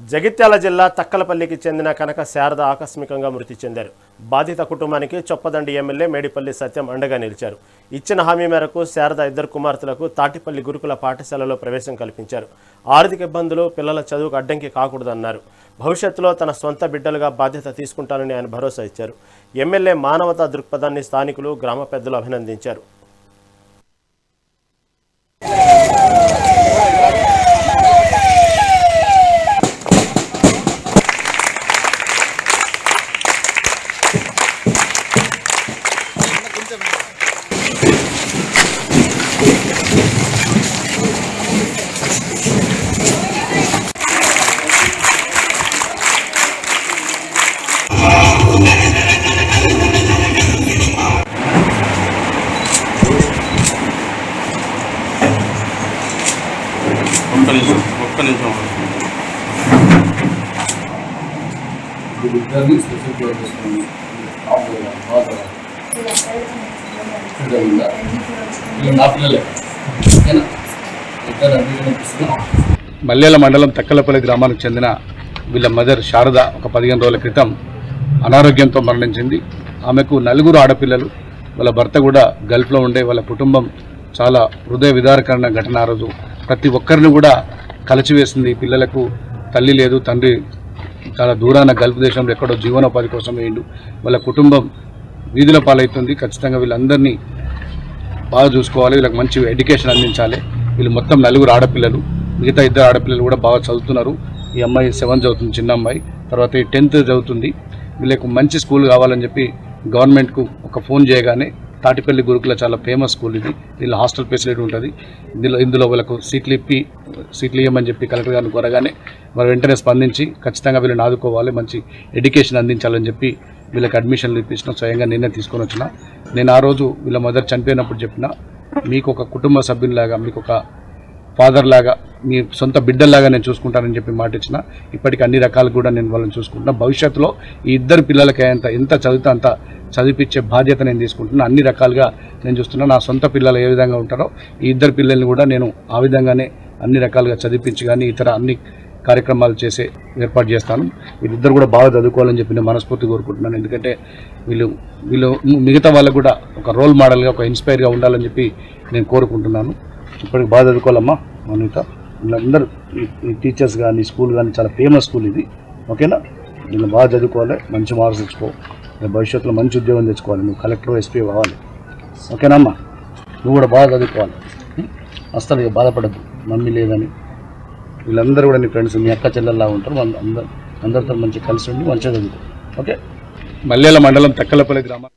జగిత్యాల జిల్లా తక్కలపల్లికి చెందిన కనక శారద ఆకస్మికంగా మృతి చెందారు. బాధిత కుటుంబానికి చొప్పదండి ఎమ్మెల్యే మేడిపల్లి సత్యం అండగా నిలిచారు. ఇచ్చిన హామీ మేరకు శారద ఇద్దరు కుమార్తెలకు తాటిపల్లి గురుకుల పాఠశాలలో ప్రవేశం కల్పించారు. ఆర్థిక ఇబ్బందులు పిల్లల చదువుకు అడ్డంకి కాకూడదన్నారు. భవిష్యత్తులో తన సొంత బిడ్డలుగా బాధ్యత తీసుకుంటానని ఆయన భరోసా ఇచ్చారు. ఎమ్మెల్యే మానవతా దృక్పథాన్ని స్థానికులు గ్రామ పెద్దలు అభినందించారు. ఒక్క నిమిషం మల్యాల మండలం తక్కలపల్లి గ్రామానికి చెందిన వీళ్ళ మదర్ శారద ఒక 15 రోజుల క్రితం అనారోగ్యంతో మరణించింది. ఆమెకు 4 ఆడపిల్లలు. వాళ్ళ భర్త కూడా గల్ఫ్లో ఉండే. వాళ్ళ కుటుంబం చాలా హృదయ విదారకరణ ఘటన. ఆ రోజు ప్రతి ఒక్కరిని కూడా కలిచివేసింది. పిల్లలకు తల్లి లేదు, తండ్రి చాలా దూరాన గల్ఫ్ దేశంలో ఎక్కడో జీవనోపాధి కోసం వేయండు. వాళ్ళ కుటుంబం వీధుల పాలవుతుంది. ఖచ్చితంగా వీళ్ళందరినీ బాగా చూసుకోవాలి, వీళ్ళకి మంచి ఎడ్యుకేషన్ అందించాలి. వీళ్ళు మొత్తం 4 ఆడపిల్లలు, మిగతా 2 ఆడపిల్లలు కూడా బాగా చదువుతున్నారు. ఈ అమ్మాయి 7th చదువుతుంది, చిన్న అమ్మాయి. తర్వాత 10th చదువుతుంది. వీళ్ళకు మంచి స్కూల్ కావాలని చెప్పి గవర్నమెంట్కు ఒక ఫోన్ చేయగానే తాటిపల్లి గురుకుల చాలా ఫేమస్ స్కూల్ ఇది. వీళ్ళ హాస్టల్ ఫెసిలిటీ ఉంటుంది. ఇందులో వాళ్ళకు సీట్లు ఇవ్వమని చెప్పి కలెక్టర్ గారిని కోరగానే వారు వెంటనే స్పందించి ఖచ్చితంగా వీళ్ళని ఆదుకోవాలి, మంచి ఎడ్యుకేషన్ అందించాలని చెప్పి వీళ్ళకి అడ్మిషన్లు ఇప్పించిన స్వయంగా నేనే తీసుకొని వచ్చిన. నేను ఆ రోజు వీళ్ళ మదర్ చనిపోయినప్పుడు చెప్పిన, మీకు ఒక కుటుంబ సభ్యునిలాగా, మీకు ఒక ఫాదర్ లాగా, మీ సొంత బిడ్డల్లాగా నేను చూసుకుంటానని చెప్పి మాట ఇచ్చిన. ఇప్పటికీ అన్ని రకాలు కూడా నేను వాళ్ళని చూసుకుంటున్నా. భవిష్యత్తులో ఈ 2 పిల్లలకి ఎంత చదివితే అంత చదివిపించే బాధ్యత నేను తీసుకుంటున్నా. అన్ని రకాలుగా నేను చూస్తున్నా. నా సొంత పిల్లలు ఏ విధంగా ఉంటారో ఈ 2 పిల్లల్ని కూడా నేను ఆ విధంగానే అన్ని రకాలుగా చదివించి కానీ ఇతర అన్ని కార్యక్రమాలు చేసే ఏర్పాటు చేస్తాను. వీళ్ళిద్దరు కూడా బాగా చదువుకోవాలని చెప్పి నేను మనస్ఫూర్తి కోరుకుంటున్నాను. ఎందుకంటే వీళ్ళు మిగతా వాళ్ళకు కూడా ఒక రోల్ మోడల్గా, ఒక ఇన్స్పైర్గా ఉండాలని చెప్పి నేను కోరుకుంటున్నాను. ఇప్పటికి బాగా చదువుకోవాలమ్మా మనీత. వీళ్ళందరూ ఈ టీచర్స్ కానీ స్కూల్ కానీ చాలా ఫేమస్ స్కూల్ ఇది. ఓకేనా? వీళ్ళు బాగా చదువుకోవాలి, మంచి మార్క్స్ తెచ్చుకో, భవిష్యత్తులో మంచి ఉద్యోగం తెచ్చుకోవాలి. నువ్వు కలెక్టర్, ఎస్పీ కావాలి. ఓకేనా అమ్మా? నువ్వు కూడా బాగా చదువుకోవాలి. అస్సలు ఇక బాధపడద్దు మమ్మీ లేదని. వీళ్ళందరూ కూడా నీ ఫ్రెండ్స్, మీ అక్క చెల్లెల్లా ఉంటారు. అందరితో మంచిగా కలిసి ఉండి మంచిగా చదువుకో. ఓకే? మల్యాల మండలం తక్కలపల్లి గ్రామం.